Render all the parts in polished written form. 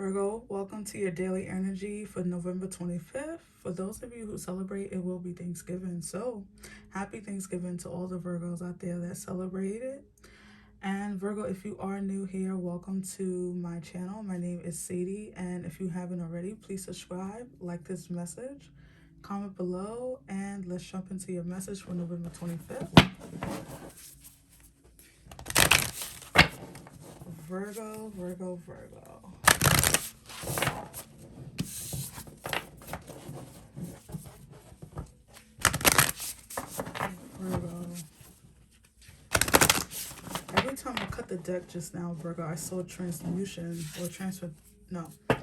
Virgo, welcome to your daily energy for November 25th. For those of you who celebrate, it will be Thanksgiving. So, happy Thanksgiving to all the Virgos out there that celebrate it. And Virgo, if you are new here, welcome to my channel. My name is Sadie, and if you haven't already, please subscribe, like this message, comment below, and let's jump into your message for November 25th. Virgo, Virgo, Virgo. Virgo. Every time I cut the deck just now, Virgo, I saw transmutation or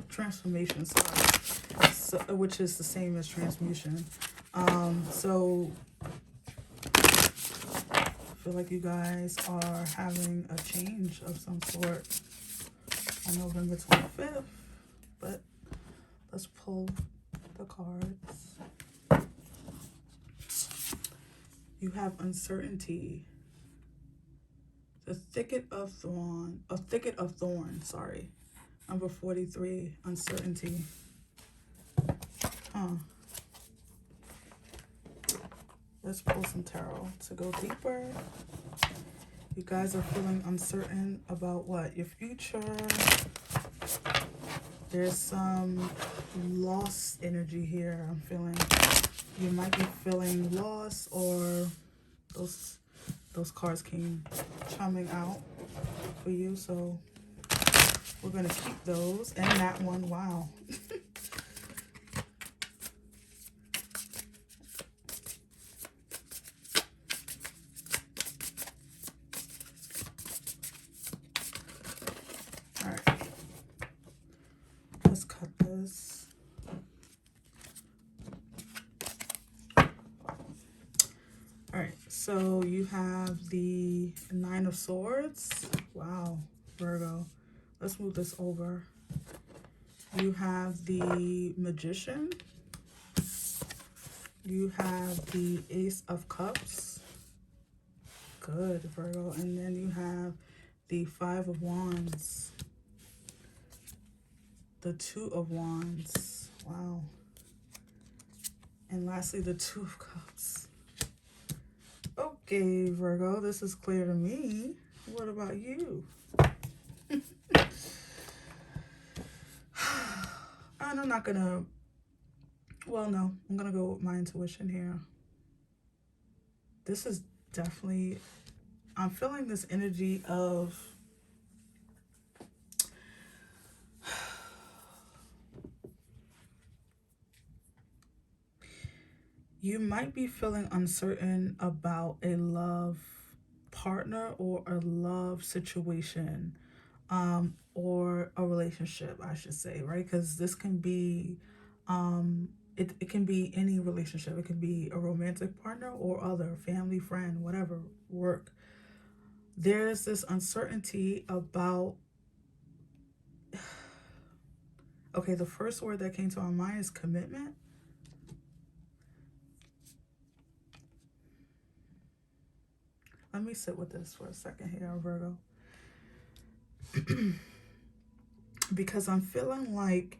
transformation, sorry. So, which is the same as transmutation. So I feel like you guys are having a change of some sort on November 25th. But let's pull the cards. You have uncertainty. The thicket of thorn, sorry. Number 43, uncertainty. Let's pull some tarot to go deeper. You guys are feeling uncertain about what? Your future. There's some lost energy here, I'm feeling. You might be feeling lost, or those cards came chiming out for you, so we're gonna keep those. And that one, wow. All right, let's cut this. All right, so you have the Nine of Swords. Wow, Virgo. Let's move this over. You have the Magician. You have the Ace of Cups. Good, Virgo. And then you have the Five of Wands. The Two of Wands. Wow. And lastly, the Two of Cups. Okay, Virgo, this is clear to me. What about you? And I'm not gonna, well, no, I'm gonna go with my intuition here. This is definitely, I'm feeling this energy of you might be feeling uncertain about a love partner or a love situation, or a relationship, I should say, right? Because this can be, it can be any relationship. It can be a romantic partner or other, family, friend, whatever, work. There's this uncertainty about, okay, the first word that came to my mind is commitment. Let me sit with this for a second here, Virgo. Because I'm feeling like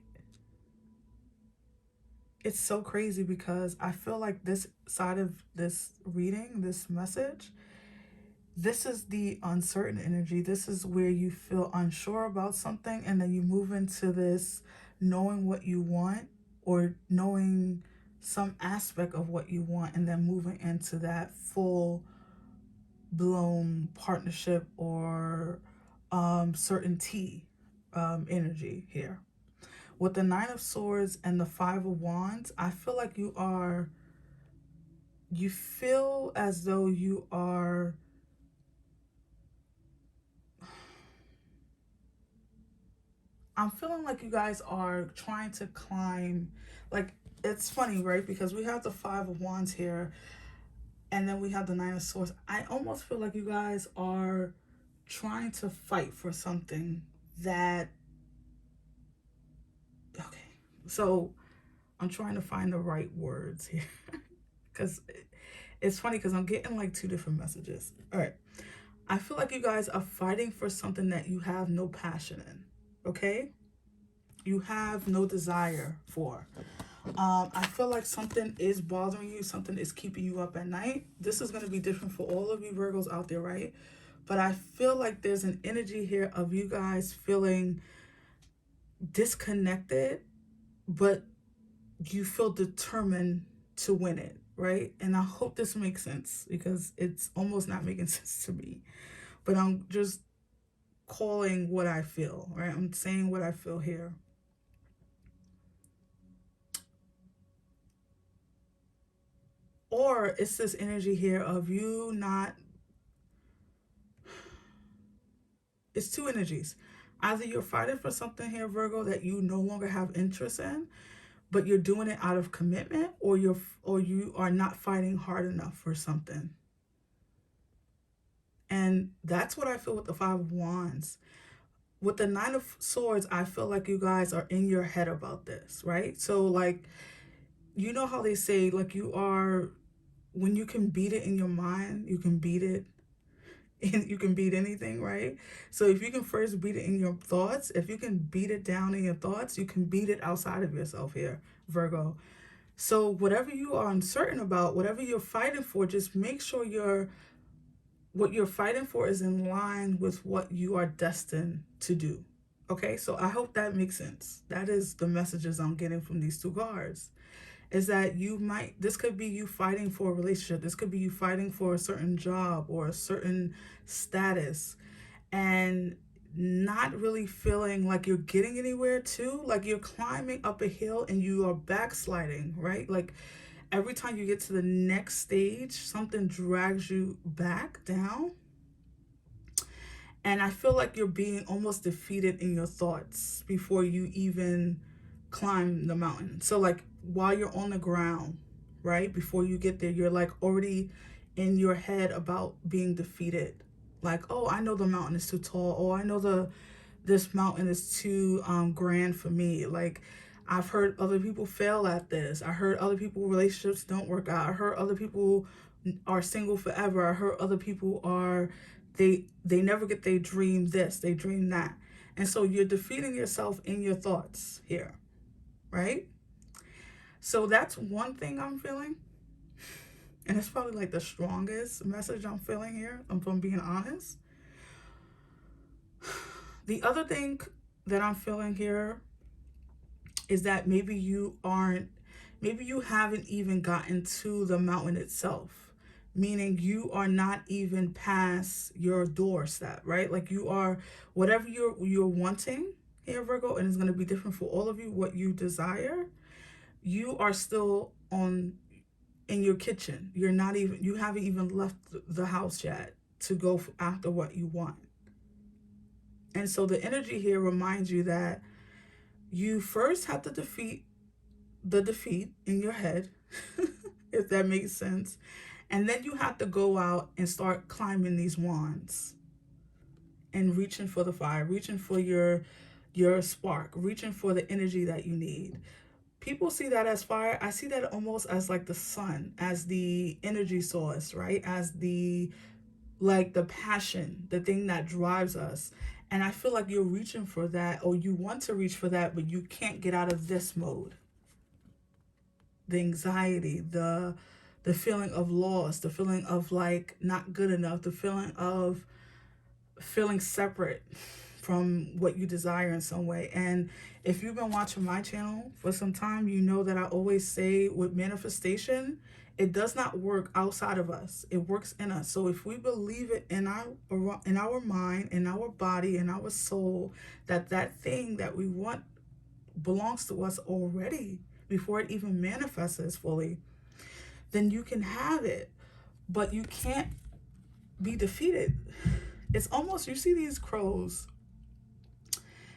it's so crazy, because I feel like this side of this reading, this message, this is the uncertain energy. This is where you feel unsure about something, and then you move into this knowing what you want, or knowing some aspect of what you want, and then moving into that full blown partnership or certainty energy here. With the Nine of Swords and the Five of Wands, I feel like you feel as though you are, I'm feeling like you guys are trying to climb, like, it's funny, right? Because we have the Five of Wands here, and then we have the Nine of Swords. I almost feel like you guys are trying to fight for something that, okay, so I'm trying to find the right words here. Because it's funny, because I'm getting like two different messages. All right. I feel like you guys are fighting for something that you have no passion in. Okay? you have no desire for. I feel like something is bothering you, something is keeping you up at night. This is going to be different for all of you Virgos out there, right? But I feel like there's an energy here of you guys feeling disconnected, but you feel determined to win it, right? And I hope this makes sense because it's almost not making sense to me. But I'm just calling what I feel, right? I'm saying what I feel here. Or it's this energy here of you not, it's two energies. Either you're fighting for something here, Virgo, that you no longer have interest in, but you're doing it out of commitment, or you are not fighting hard enough for something. And that's what I feel with the Five of Wands. With the Nine of Swords, I feel like you guys are in your head about this, right? So like, you know how they say, like, you are, when you can beat it in your mind, you can beat it and you can beat anything, right? So if you can first beat it in your thoughts, if you can beat it down in your thoughts, you can beat it outside of yourself here, Virgo. So whatever you are uncertain about, whatever you're fighting for, just make sure what you're fighting for is in line with what you are destined to do. Okay, so I hope that makes sense. That is the messages I'm getting from these two cards. Is that this could be you fighting for a relationship. This could be you fighting for a certain job or a certain status and not really feeling like you're getting anywhere too. Like you're climbing up a hill and you are backsliding, right? Like every time you get to the next stage, something drags you back down. And I feel like you're being almost defeated in your thoughts before you even climb the mountain. So like while you're on the ground, right, before you get there, you're like already in your head about being defeated. Like, oh, I know the mountain is too tall. Oh, I know this mountain is too grand for me. Like, I've heard other people fail at this. I heard other people relationships don't work out. I heard other people are single forever. I heard other people are they never get they dream this, they dream that. And so you're defeating yourself in your thoughts here, right? So that's one thing I'm feeling. And it's probably like the strongest message I'm feeling here, if I'm being honest. The other thing that I'm feeling here is that maybe you haven't even gotten to the mountain itself, meaning you are not even past your doorstep, right? Like you are, whatever you're wanting here, Virgo, and it's going to be different for all of you, what you desire, you are still in your kitchen. You haven't even left the house yet to go after what you want. And so the energy here reminds you that you first have to defeat the defeat in your head, if that makes sense. And then you have to go out and start climbing these wands and reaching for the fire, reaching for your spark, reaching for the energy that you need. People see that as fire. I see that almost as like the sun, as the energy source, right? As the passion, the thing that drives us. And I feel like you're reaching for that, or you want to reach for that, but you can't get out of this mode. The anxiety, the feeling of loss, the feeling of like not good enough, the feeling of feeling separate from what you desire in some way. And if you've been watching my channel for some time, you know that I always say with manifestation, it does not work outside of us. It works in us. So if we believe it in our mind, in our body, in our soul, that thing that we want belongs to us already before it even manifests fully, then you can have it. But you can't be defeated. It's almost, you see these crows,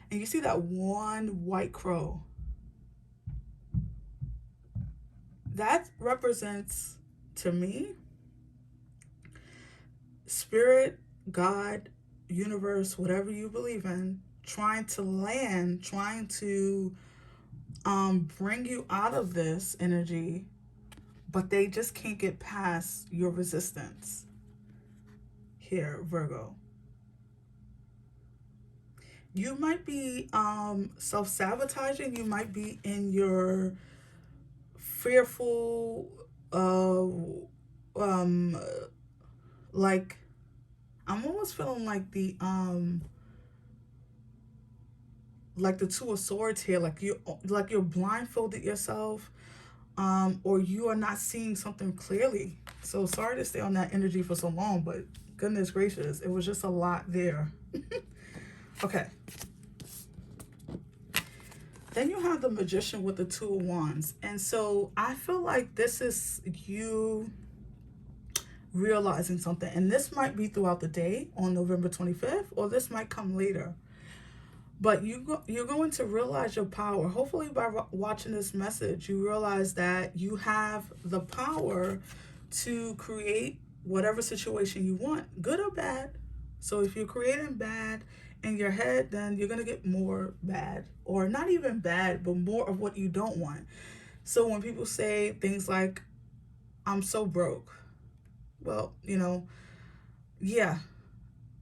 and you see that one white crow. That represents, to me, spirit, God, universe, whatever you believe in, trying to land, trying to bring you out of this energy, but they just can't get past your resistance here, Virgo. You might be self-sabotaging. You might be in your fearful, uh um like, I'm almost feeling like the Two of Swords here, like you're blindfolded yourself, or you are not seeing something clearly. So sorry to stay on that energy for so long, but goodness gracious, it was just a lot there. Okay. Then you have the Magician with the Two of Wands. And so I feel like this is you realizing something. And this might be throughout the day on November 25th, or this might come later. But you're going to realize your power. Hopefully by watching this message, you realize that you have the power to create whatever situation you want, good or bad. So if you're creating bad in your head, then you're going to get more bad, or not even bad, but more of what you don't want. So when people say things like, I'm so broke, well, yeah,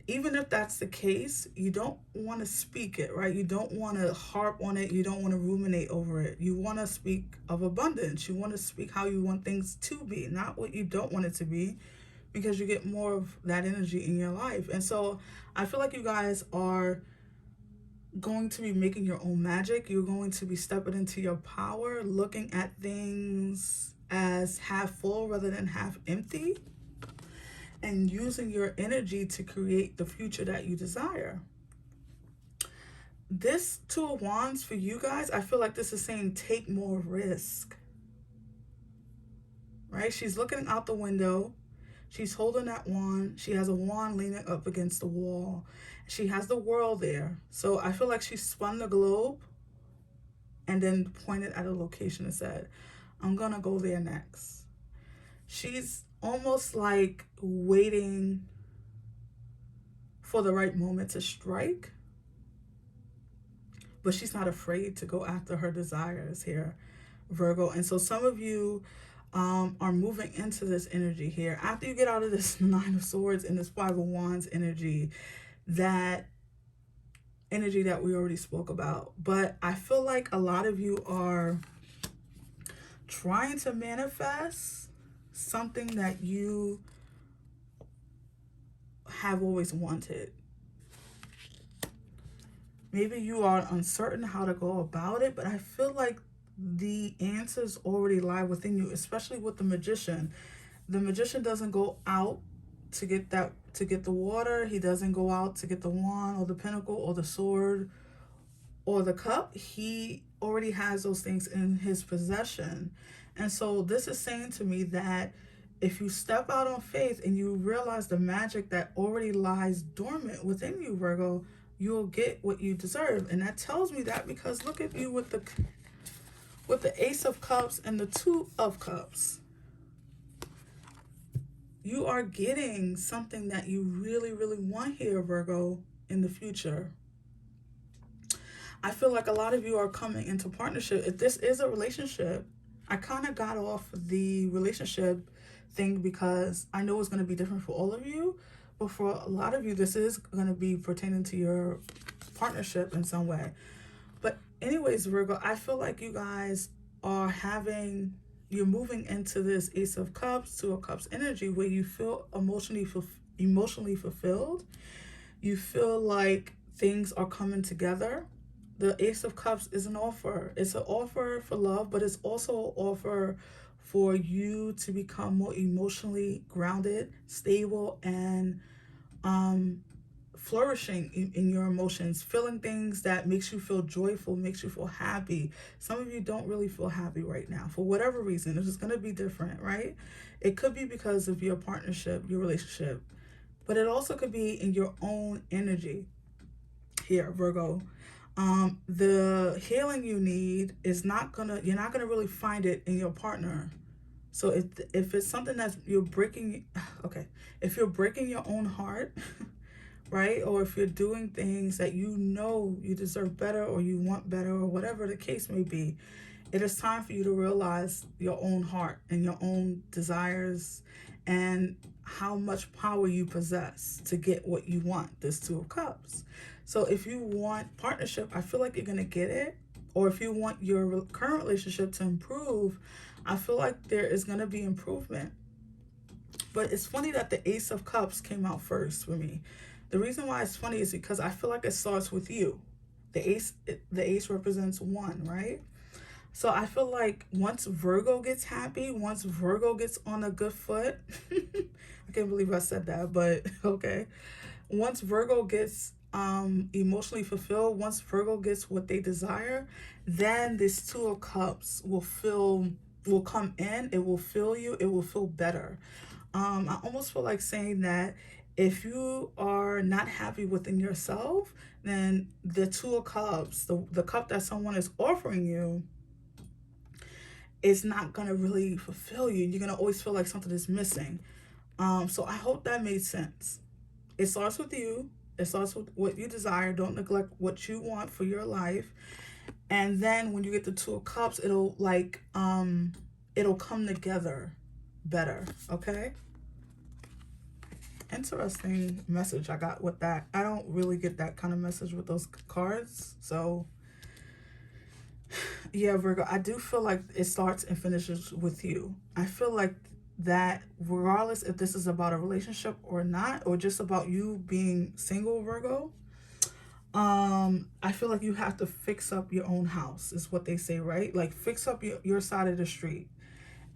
even if that's the case, you don't want to speak it, right? You don't want to harp on it. You don't want to ruminate over it. You want to speak of abundance. You want to speak how you want things to be, not what you don't want it to be, because you get more of that energy in your life. And so I feel like you guys are going to be making your own magic. You're going to be stepping into your power, looking at things as half full rather than half empty, and using your energy to create the future that you desire. This Two of Wands for you guys, I feel like this is saying take more risk, right? She's looking out the window. She's holding that wand. She has a wand leaning up against the wall. She has the world there. So I feel like she spun the globe and then pointed at a location and said, I'm going to go there next. She's almost like waiting for the right moment to strike, but she's not afraid to go after her desires here, Virgo. And so some of you are moving into this energy here. After you get out of this Nine of Swords and this Five of Wands energy, that energy that we already spoke about. But I feel like a lot of you are trying to manifest something that you have always wanted. Maybe you are uncertain how to go about it, but I feel like the answers already lie within you, especially with the Magician. The Magician doesn't go out to get the water. He doesn't go out to get the wand or the pentacle or the sword or the cup. He already has those things in his possession. And so this is saying to me that if you step out on faith and you realize the magic that already lies dormant within you, Virgo, you'll get what you deserve. And that tells me that because look at you with the Ace of Cups and the Two of Cups. You are getting something that you really, really want here, Virgo, in the future. I feel like a lot of you are coming into partnership. If this is a relationship, I kind of got off the relationship thing because I know it's going to be different for all of you. But for a lot of you, this is going to be pertaining to your partnership in some way. But anyways, Virgo, I feel like you guys are you're moving into this Ace of Cups, Two of Cups energy where you feel emotionally fulfilled. You feel like things are coming together. The Ace of Cups is an offer. It's an offer for love, but it's also an offer for you to become more emotionally grounded, stable, and flourishing in your emotions, feeling things that makes you feel joyful, makes you feel happy. Some of you don't really feel happy right now for whatever reason. It's just going to be different, right? It could be because of your partnership, your relationship, but it also could be in your own energy here, Virgo. The healing you need is you're not gonna really find it in your partner. So if it's something that you're breaking, okay, if you're breaking your own heart, right? Or if you're doing things that you know you deserve better or you want better or whatever the case may be, it is time for you to realize your own heart and your own desires and how much power you possess to get what you want, this Two of Cups. So if you want partnership, I feel like you're going to get it. Or if you want your current relationship to improve, I feel like there is going to be improvement. But it's funny that the Ace of Cups came out first for me. The reason why it's funny is because I feel like it starts with you. The ace represents one, right? So I feel like once Virgo gets happy, once Virgo gets on a good foot, I can't believe I said that, but okay. Once Virgo gets emotionally fulfilled, once Virgo gets what they desire, then this Two of Cups will come in, it will fill you, it will feel better. I almost feel like saying that if you are not happy within yourself, then the Two of Cups, the cup that someone is offering you, is not going to really fulfill you. You're going to always feel like something is missing. So I hope that made sense. It starts with you. It starts with what you desire. Don't neglect what you want for your life. And then when you get the Two of Cups, it'll come together better. Okay? Interesting message I got with that. I don't really get that kind of message with those cards. So yeah, Virgo, I do feel like it starts and finishes with you. I feel like that regardless if this is about a relationship or not, or just about you being single, Virgo, I feel like you have to fix up your own house, is what they say, right? Like fix up your side of the street.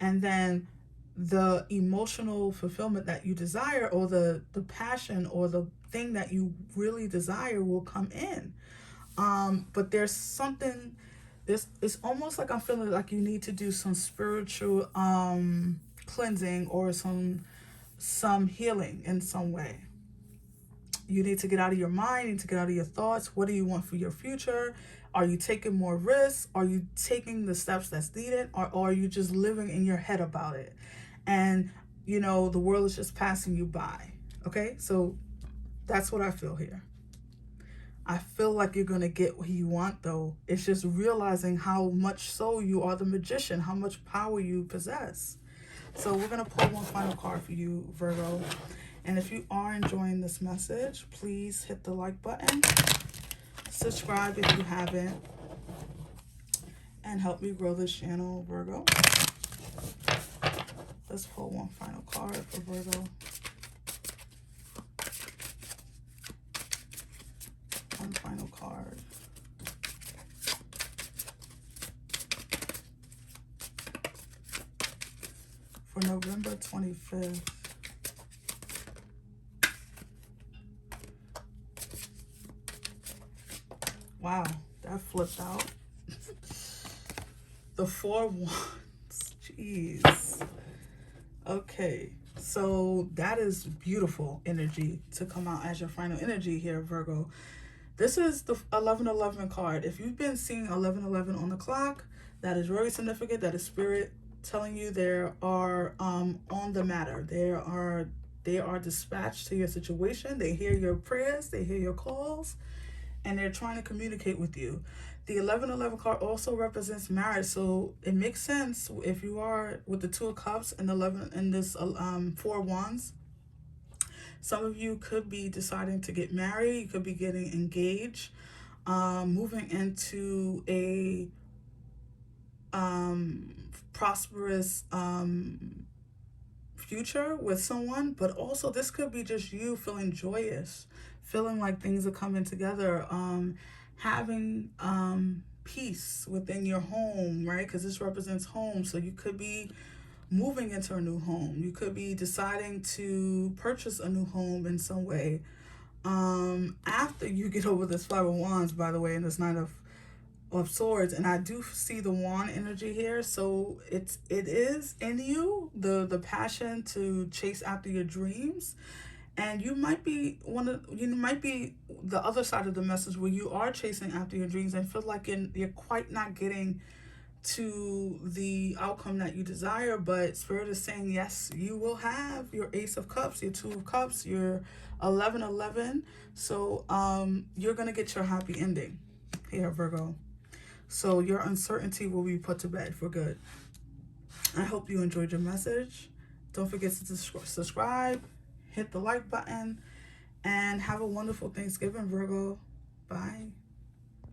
And then the emotional fulfillment that you desire, or the passion or the thing that you really desire will come in. But there's something, this it's almost like I'm feeling like you need to do some spiritual cleansing, or some healing in some way. You need to get out of your mind, you need to get out of your thoughts. What do you want for your future? Are you taking more risks? Are you taking the steps that's needed? Or are you just living in your head about it? And, the world is just passing you by. Okay? So that's what I feel here. I feel like you're going to get what you want, though. It's just realizing how much so you are the magician, how much power you possess. So we're going to pull one final card for you, Virgo. And if you are enjoying this message, please hit the like button. Subscribe if you haven't. And help me grow this channel, Virgo. Let's pull one final card for Virgo. One final card. For November 25th. Wow, that flipped out. The Four of Wands. Jeez. Okay, so that is beautiful energy to come out as your final energy here, Virgo. This is the 1111 card. If you've been seeing 1111 on the clock, that is very significant. That is spirit telling you they are on the matter. They are dispatched to your situation. They hear your prayers. They hear your calls. And they're trying to communicate with you. The 1111 card also represents marriage, so it makes sense if you are with the Two of Cups and 11 and this Four of Wands. Some of you could be deciding to get married. You could be getting engaged, moving into a prosperous future with someone. But also this could be just you feeling joyous, feeling like things are coming together, having peace within your home, right? Because this represents home. So you could be moving into a new home. You could be deciding to purchase a new home in some way. After you get over this Five of Wands, by the way, and this Nine of Swords, and I do see the wand energy here, so it is in you, the passion to chase after your dreams. And you might be the other side of the message, where you are chasing after your dreams and feel like you're quite not getting to the outcome that you desire. But Spirit is saying, yes, you will have your Ace of Cups, your Two of Cups, your 1111. So you're going to get your happy ending here, Virgo. So your uncertainty will be put to bed for good. I hope you enjoyed your message. Don't forget to subscribe, hit the like button, and have a wonderful Thanksgiving, Virgo. Bye.